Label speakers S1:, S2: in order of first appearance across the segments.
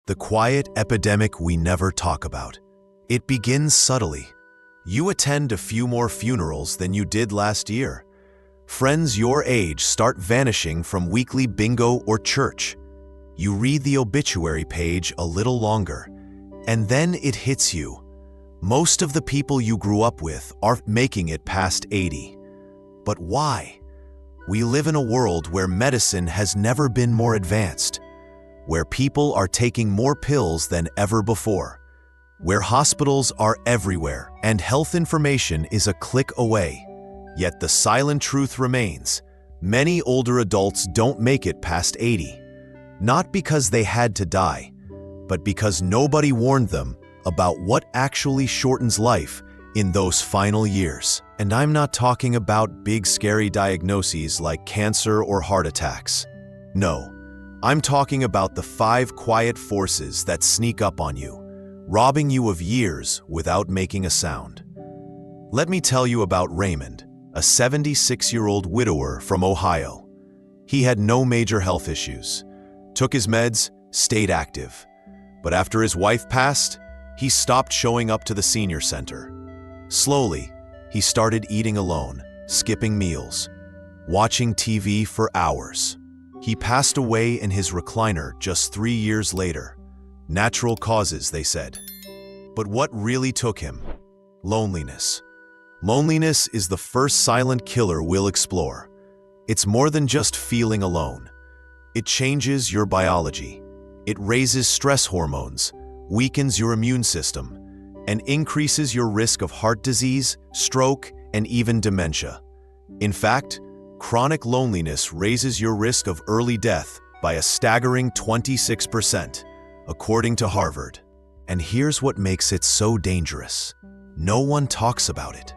S1: the quiet epidemic we never talk about. It begins subtly. You attend a few more funerals than you did last year. Friends your age start vanishing from weekly bingo or church. You read the obituary page a little longer, and then it hits you. Most of the people you grew up with aren't making it past 80. But why? We live in a world where medicine has never been more advanced, where people are taking more pills than ever before, where hospitals are everywhere and health information is a click away. Yet the silent truth remains: many older adults don't make it past 80, not because they had to die, but because nobody warned them about what actually shortens life in those final years. And I'm not talking about big scary diagnoses like cancer or heart attacks. No, I'm talking about the 5 quiet forces that sneak up on you, robbing you of years without making a sound. Let me tell you about Raymond, a 76-year-old widower from Ohio. He had no major health issues, took his meds, stayed active. But after his wife passed, he stopped showing up to the senior center. Slowly, he started eating alone, skipping meals, watching TV for hours. He passed away in his recliner just 3 years later. Natural causes, they said. But what really took him? Loneliness. Loneliness is the first silent killer we'll explore. It's more than just feeling alone. It changes your biology. It raises stress hormones, weakens your immune system, and increases your risk of heart disease, stroke, and even dementia. In fact, chronic loneliness raises your risk of early death by a staggering 26%, according to Harvard. And here's what makes it so dangerous. No one talks about it.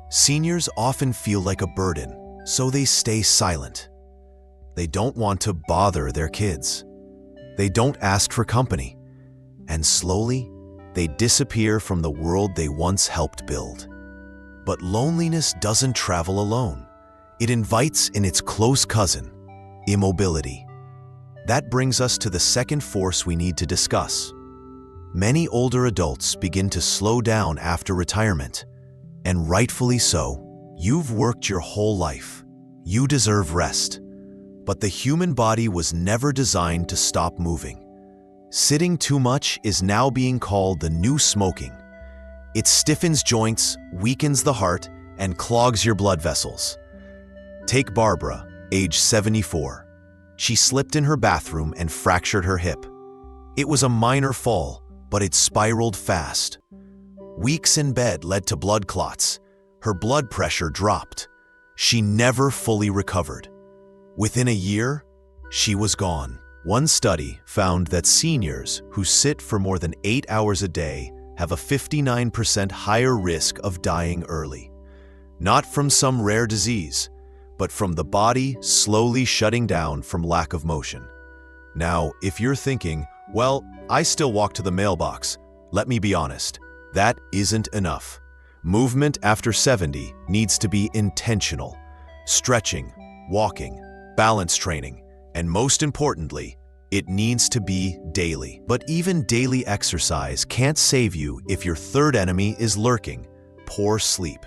S1: Seniors often feel like a burden, so they stay silent. They don't want to bother their kids. They don't ask for company. And slowly, they disappear from the world they once helped build. But loneliness doesn't travel alone. It invites in its close cousin, immobility. That brings us to the second force we need to discuss. Many older adults begin to slow down after retirement, and rightfully so. You've worked your whole life. You deserve rest. But the human body was never designed to stop moving. Sitting too much is now being called the new smoking. It stiffens joints, weakens the heart, and clogs your blood vessels. Take Barbara, age 74. She slipped in her bathroom and fractured her hip. It was a minor fall, but it spiraled fast. Weeks in bed led to blood clots. Her blood pressure dropped. She never fully recovered. Within a year, she was gone. One study found that seniors who sit for more than 8 hours a day have a 59% higher risk of dying early. Not from some rare disease, but from the body slowly shutting down from lack of motion. Now, if you're thinking, well, I still walk to the mailbox, let me be honest, that isn't enough. Movement after 70 needs to be intentional. Stretching, walking, balance training, and most importantly, it needs to be daily. But even daily exercise can't save you if your third enemy is lurking: poor sleep.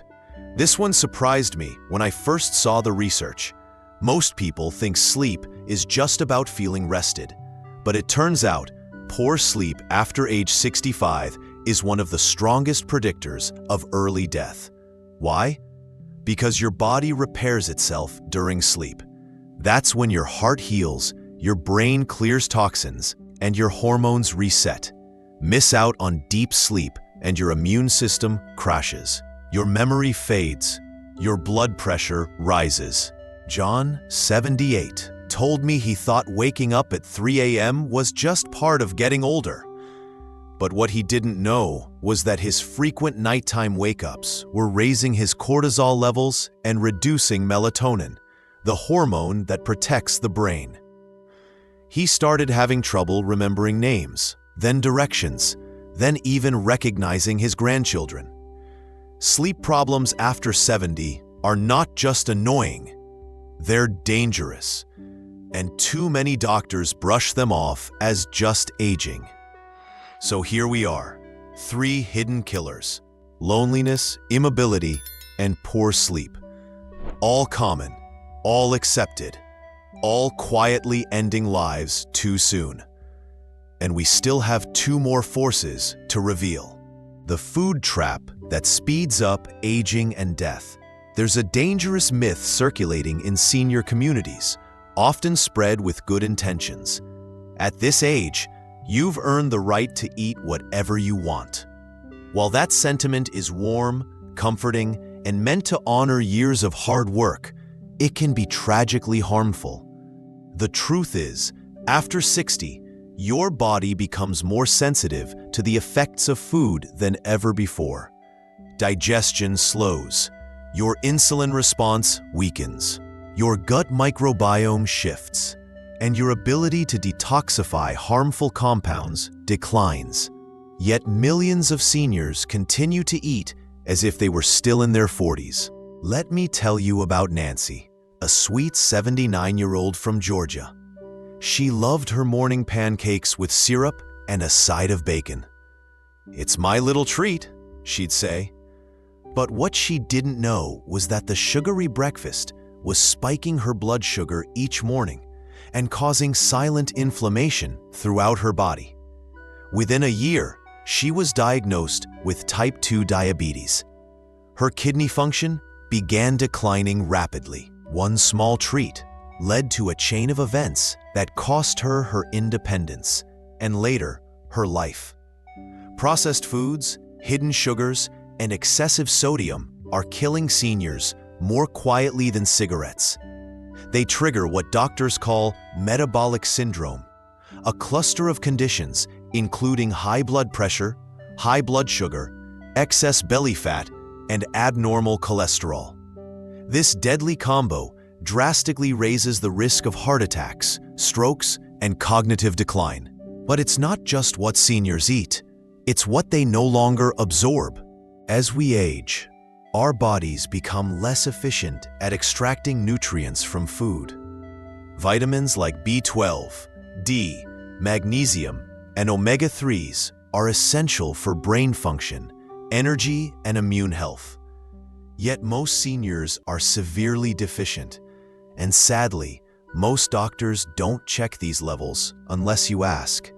S1: This one surprised me when I first saw the research. Most people think sleep is just about feeling rested, but it turns out poor sleep after age 65 is one of the strongest predictors of early death. Why? Because your body repairs itself during sleep. That's when your heart heals, your brain clears toxins, and your hormones reset. Miss out on deep sleep and your immune system crashes. Your memory fades. Your blood pressure rises. John, 78, told me he thought waking up at 3 a.m. was just part of getting older. But what he didn't know was that his frequent nighttime wake-ups were raising his cortisol levels and reducing melatonin, the hormone that protects the brain. He started having trouble remembering names, then directions, then even recognizing his grandchildren. Sleep problems after 70 are not just annoying, they're dangerous. and too many doctors brush them off as just aging. So here we are, 3 hidden killers: loneliness, immobility, and poor sleep. All common, all accepted, all quietly ending lives too soon. And we still have 2 more forces to reveal. The food trap that speeds up aging and death. There's a dangerous myth circulating in senior communities, often spread with good intentions. At this age, you've earned the right to eat whatever you want. While that sentiment is warm, comforting, and meant to honor years of hard work, it can be tragically harmful. The truth is, after 60, your body becomes more sensitive to the effects of food than ever before. Digestion slows, your insulin response weakens, your gut microbiome shifts, and your ability to detoxify harmful compounds declines. Yet millions of seniors continue to eat as if they were still in their 40s. Let me tell you about Nancy, a sweet 79-year-old from Georgia. She loved her morning pancakes with syrup and a side of bacon. "It's my little treat," she'd say. But what she didn't know was that the sugary breakfast was spiking her blood sugar each morning and causing silent inflammation throughout her body. Within a year, she was diagnosed with type 2 diabetes. Her kidney function began declining rapidly. One small treat led to a chain of events that cost her her independence and later her life. Processed foods, hidden sugars, and excessive sodium are killing seniors more quietly than cigarettes. They trigger what doctors call metabolic syndrome, a cluster of conditions including high blood pressure, high blood sugar, excess belly fat, and abnormal cholesterol. This deadly combo drastically raises the risk of heart attacks, strokes, and cognitive decline. But it's not just what seniors eat, it's what they no longer absorb. As we age, our bodies become less efficient at extracting nutrients from food. Vitamins like B12, D, magnesium, and omega-3s are essential for brain function, energy, and immune health. Yet most seniors are severely deficient, and sadly, most doctors don't check these levels unless you ask.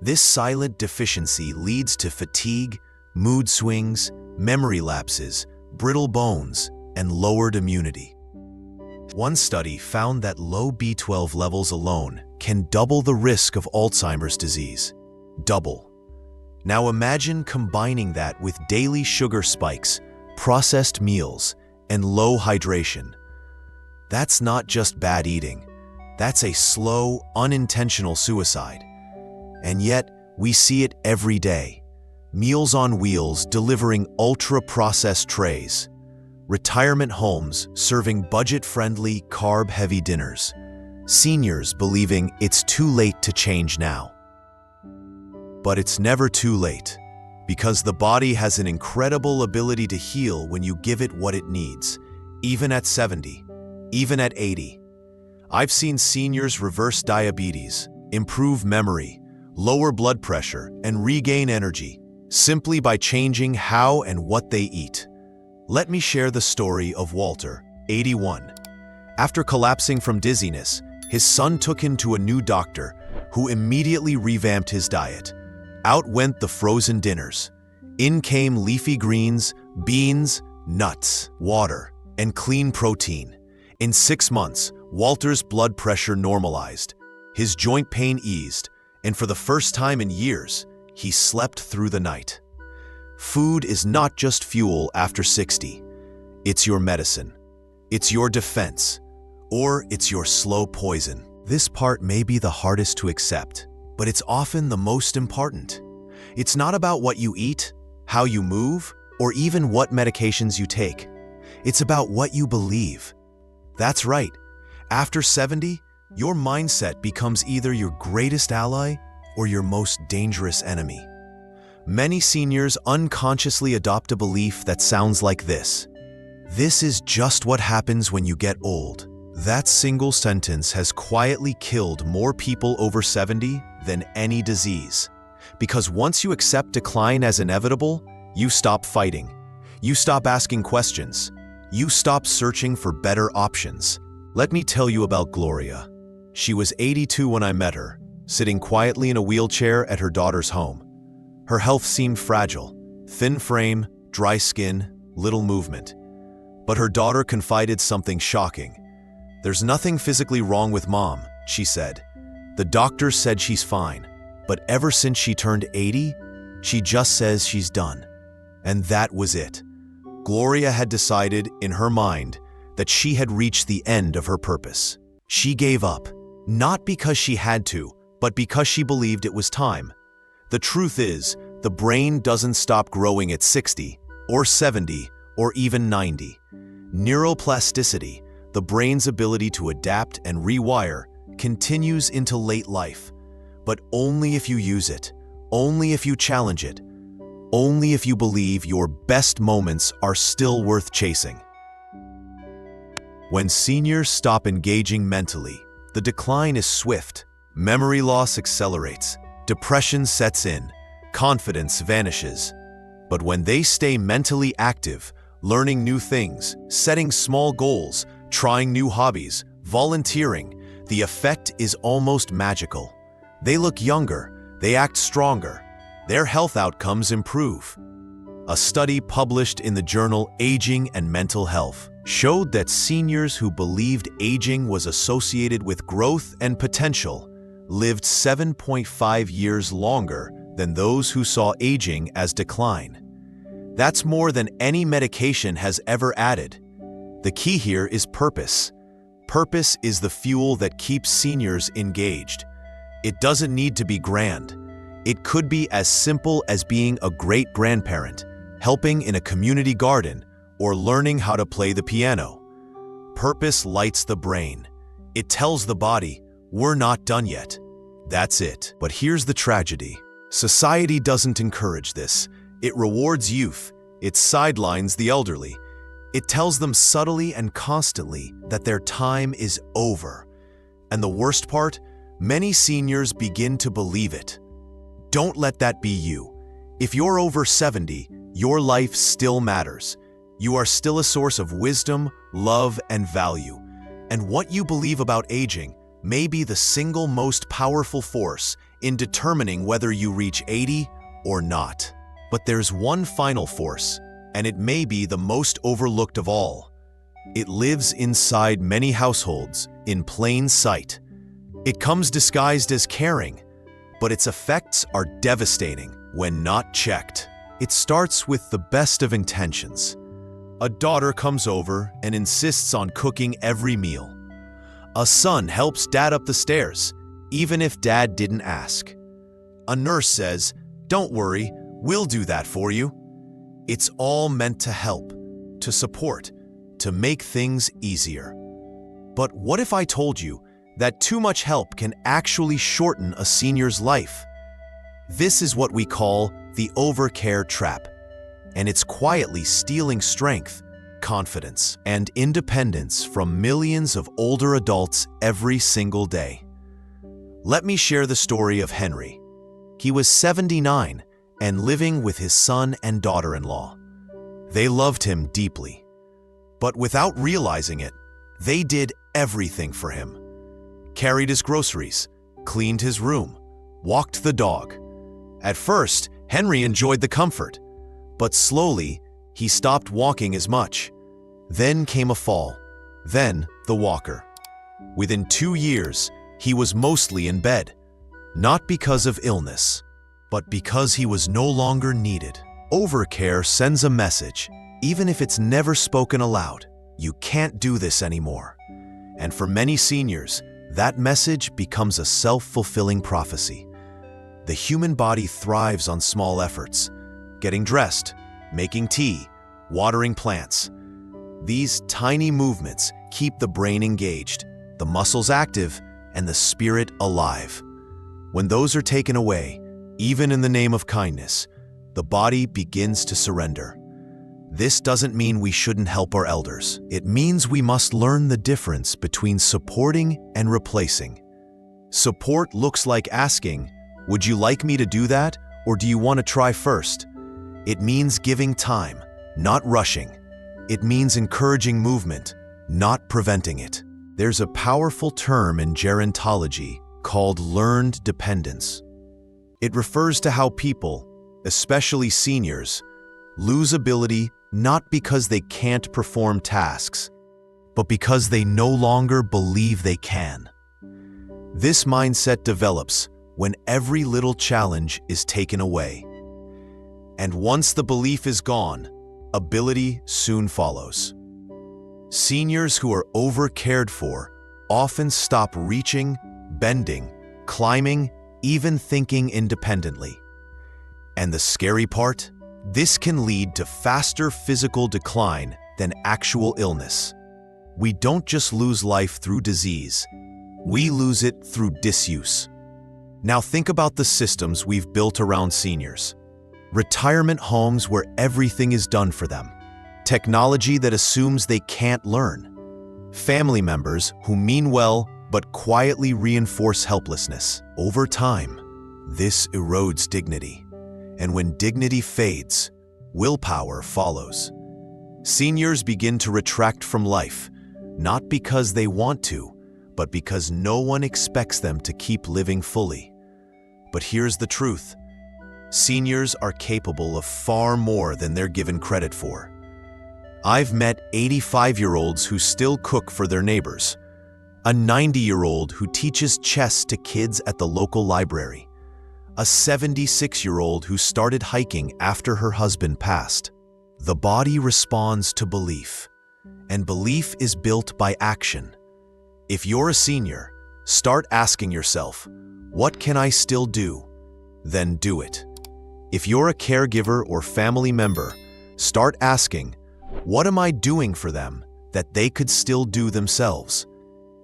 S1: This silent deficiency leads to fatigue, mood swings, memory lapses, brittle bones, and lowered immunity. One study found that low B12 levels alone can double the risk of Alzheimer's disease. Double. Now imagine combining that with daily sugar spikes, processed meals, and low hydration. That's not just bad eating. That's a slow, unintentional suicide. And yet, we see it every day. Meals on Wheels delivering ultra-processed trays. Retirement homes serving budget-friendly, carb-heavy dinners. Seniors believing it's too late to change now. But it's never too late, because the body has an incredible ability to heal when you give it what it needs, even at 70, even at 80. I've seen seniors reverse diabetes, improve memory, lower blood pressure, and regain energy simply by changing how and what they eat. Let me share the story of Walter, 81. After collapsing from dizziness, his son took him to a new doctor who immediately revamped his diet. Out went the frozen dinners. In came leafy greens, beans, nuts, water, and clean protein. In 6 months, Walter's blood pressure normalized, his joint pain eased, and for the first time in years, he slept through the night. Food is not just fuel after 60. It's your medicine. It's your defense. Or it's your slow poison. This part may be the hardest to accept, but it's often the most important. It's not about what you eat, how you move, or even what medications you take. It's about what you believe. That's right. After 70, your mindset becomes either your greatest ally or your most dangerous enemy. Many seniors unconsciously adopt a belief that sounds like this. This is just what happens when you get old. That single sentence has quietly killed more people over 70 than any disease. Because once you accept decline as inevitable, you stop fighting. You stop asking questions. You stop searching for better options. Let me tell you about Gloria. She was 82 when I met her, sitting quietly in a wheelchair at her daughter's home. Her health seemed fragile, thin frame, dry skin, little movement. But her daughter confided something shocking. "There's nothing physically wrong with Mom," she said. "The doctor said she's fine, but ever since she turned 80, she just says she's done." And that was it. Gloria had decided in her mind that she had reached the end of her purpose. She gave up, not because she had to, but because she believed it was time. The truth is, the brain doesn't stop growing at 60, or 70, or even 90. Neuroplasticity, the brain's ability to adapt and rewire, continues into late life. But only if you use it, only if you challenge it, only if you believe your best moments are still worth chasing. When seniors stop engaging mentally, the decline is swift. Memory loss accelerates, depression sets in, confidence vanishes. But when they stay mentally active, learning new things, setting small goals, trying new hobbies, volunteering, the effect is almost magical. They look younger, they act stronger, their health outcomes improve. A study published in the journal Aging and Mental Health showed that seniors who believed aging was associated with growth and potential lived 7.5 years longer than those who saw aging as decline. That's more than any medication has ever added. The key here is purpose. Purpose is the fuel that keeps seniors engaged. It doesn't need to be grand. It could be as simple as being a great grandparent, helping in a community garden, or learning how to play the piano. Purpose lights the brain. It tells the body, we're not done yet. That's it. But here's the tragedy. Society doesn't encourage this. It rewards youth. It sidelines the elderly. It tells them subtly and constantly that their time is over. And the worst part, many seniors begin to believe it. Don't let that be you. If you're over 70, your life still matters. You are still a source of wisdom, love, and value. And what you believe about aging may be the single most powerful force in determining whether you reach 80 or not. But there's one final force, and it may be the most overlooked of all. It lives inside many households, in plain sight. It comes disguised as caring, but its effects are devastating when not checked. It starts with the best of intentions. A daughter comes over and insists on cooking every meal. A son helps dad up the stairs, even if dad didn't ask. A nurse says, "Don't worry, we'll do that for you." It's all meant to help, to support, to make things easier. But what if I told you that too much help can actually shorten a senior's life? This is what we call the overcare trap, and it's quietly stealing strength, confidence, and independence from millions of older adults every single day. Let me share the story of Henry. He was 79 and living with his son and daughter-in-law. They loved him deeply, but without realizing it, they did everything for him. Carried his groceries, cleaned his room, walked the dog. At first, Henry enjoyed the comfort, but slowly, he stopped walking as much. Then came a fall, then the walker. Within 2 years, he was mostly in bed, not because of illness, but because he was no longer needed. Overcare sends a message, even if it's never spoken aloud. You can't do this anymore. And for many seniors, that message becomes a self-fulfilling prophecy. The human body thrives on small efforts, getting dressed, making tea, watering plants. These tiny movements keep the brain engaged, the muscles active, and the spirit alive. When those are taken away, even in the name of kindness, the body begins to surrender. This doesn't mean we shouldn't help our elders. It means we must learn the difference between supporting and replacing. Support looks like asking, "Would you like me to do that, or do you want to try first?" It means giving time, not rushing. It means encouraging movement, not preventing it. There's a powerful term in gerontology called learned dependence. It refers to how people, especially seniors, lose ability not because they can't perform tasks, but because they no longer believe they can. This mindset develops when every little challenge is taken away. And once the belief is gone, ability soon follows. Seniors who are over-cared for often stop reaching, bending, climbing, even thinking independently. And the scary part? This can lead to faster physical decline than actual illness. We don't just lose life through disease, we lose it through disuse. Now think about the systems we've built around seniors. Retirement homes where everything is done for them. Technology that assumes they can't learn. Family members who mean well but quietly reinforce helplessness. Over time, this erodes dignity. And when dignity fades, willpower follows. Seniors begin to retract from life, not because they want to, but because no one expects them to keep living fully. But here's the truth. Seniors are capable of far more than they're given credit for. I've met 85-year-olds who still cook for their neighbors, a 90-year-old who teaches chess to kids at the local library, a 76-year-old who started hiking after her husband passed. The body responds to belief, and belief is built by action. If you're a senior, start asking yourself, "What can I still do?" Then do it. If you're a caregiver or family member, start asking, "What am I doing for them that they could still do themselves?"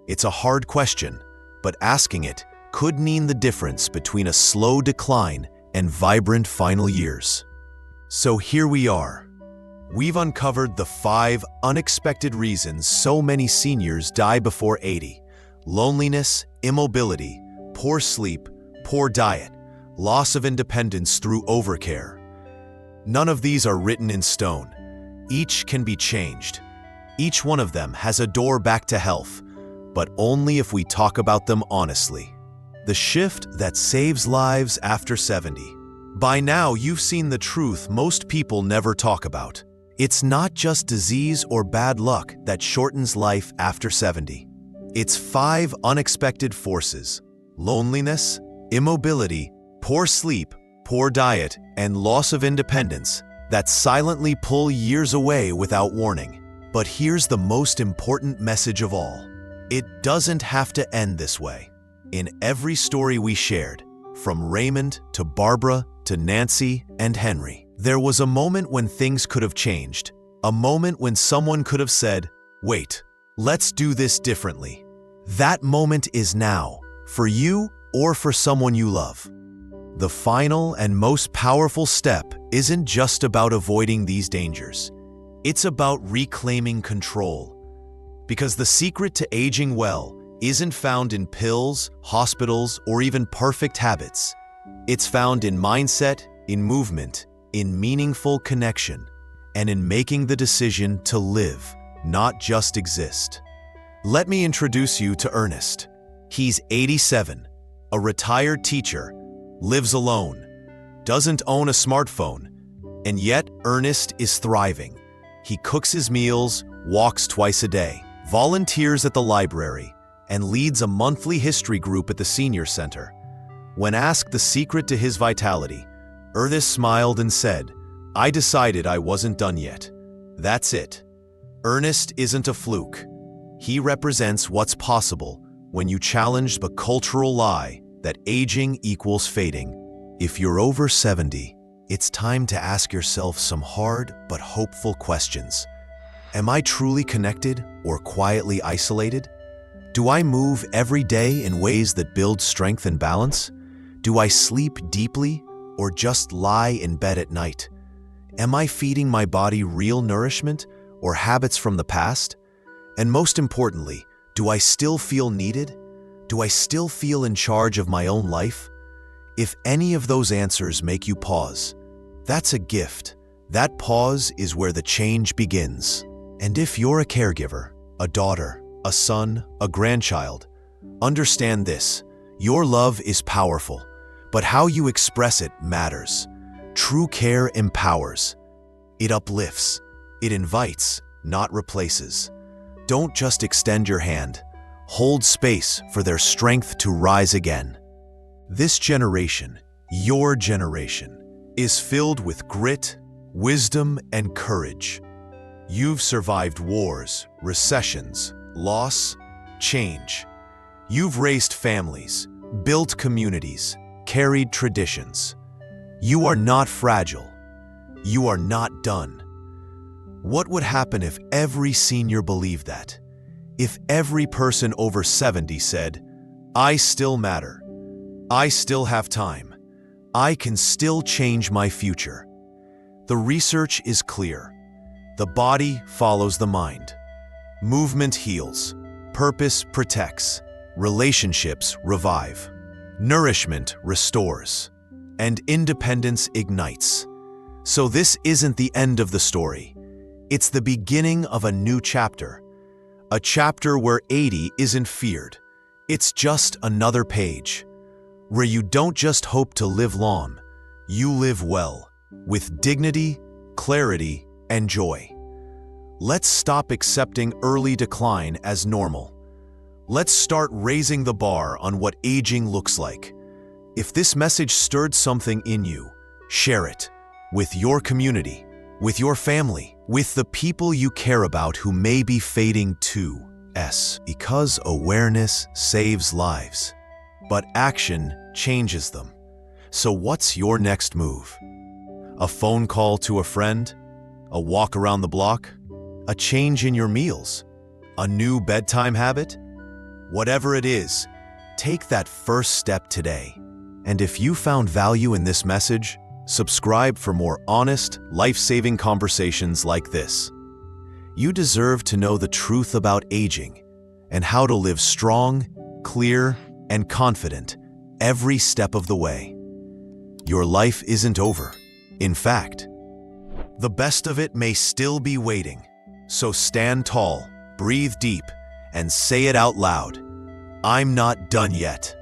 S1: It's a hard question, but asking it could mean the difference between a slow decline and vibrant final years. So here we are. We've uncovered the 5 unexpected reasons so many seniors die before 80. Loneliness, immobility, poor sleep, poor diet, loss of independence through overcare. None of these are written in stone. Each can be changed. Each one of them has a door back to health, but only if we talk about them honestly. The shift that saves lives after 70. By now, you've seen the truth most people never talk about. It's not just disease or bad luck that shortens life after 70. It's 5 unexpected forces: loneliness, immobility, poor sleep, poor diet, and loss of independence that silently pull years away without warning. But here's the most important message of all. It doesn't have to end this way. In every story we shared, from Raymond to Barbara to Nancy and Henry, there was a moment when things could have changed. A moment when someone could have said, "Wait, let's do this differently." That moment is now, for you or for someone you love. The final and most powerful step isn't just about avoiding these dangers. It's about reclaiming control. Because the secret to aging well isn't found in pills, hospitals, or even perfect habits. It's found in mindset, in movement, in meaningful connection, and in making the decision to live, not just exist. Let me introduce you to Ernest. He's 87, a retired teacher, lives alone, doesn't own a smartphone, and yet Ernest is thriving. He cooks his meals, walks twice a day, volunteers at the library, and leads a monthly history group at the senior center. When asked the secret to his vitality, Ernest smiled and said, "I decided I wasn't done yet. That's it." Ernest isn't a fluke. He represents what's possible when you challenge the cultural lie that aging equals fading. If you're over 70, it's time to ask yourself some hard but hopeful questions. Am I truly connected or quietly isolated? Do I move every day in ways that build strength and balance? Do I sleep deeply or just lie in bed at night? Am I feeding my body real nourishment or habits from the past? And most importantly, do I still feel needed? Do I still feel in charge of my own life? If any of those answers make you pause, that's a gift. That pause is where the change begins. And if you're a caregiver, a daughter, a son, a grandchild, understand this: your love is powerful, but how you express it matters. True care empowers. It uplifts. It invites, not replaces. Don't just extend your hand. Hold space for their strength to rise again. This generation, your generation, is filled with grit, wisdom, and courage. You've survived wars, recessions, loss, change. You've raised families, built communities, carried traditions. You are not fragile. You are not done. What would happen if every senior believed that? If every person over 70 said, "I still matter. I still have time. I can still change my future." The research is clear. The body follows the mind. Movement heals. Purpose protects. Relationships revive. Nourishment restores. And independence ignites. So this isn't the end of the story. It's the beginning of a new chapter. A chapter where 80 isn't feared. It's just another page. Where you don't just hope to live long, you live well, with dignity, clarity, and joy. Let's stop accepting early decline as normal. Let's start raising the bar on what aging looks like. If this message stirred something in you, share it with your community, with your family, with the people you care about who may be fading too. Because awareness saves lives, but action changes them. So what's your next move? A phone call to a friend? A walk around the block? A change in your meals? A new bedtime habit? Whatever it is, take that first step today. And if you found value in this message, subscribe for more honest, life-saving conversations like this. You deserve to know the truth about aging and how to live strong, clear, and confident every step of the way. Your life isn't over. In fact, the best of it may still be waiting. So stand tall, breathe deep, and say it out loud: I'm not done yet.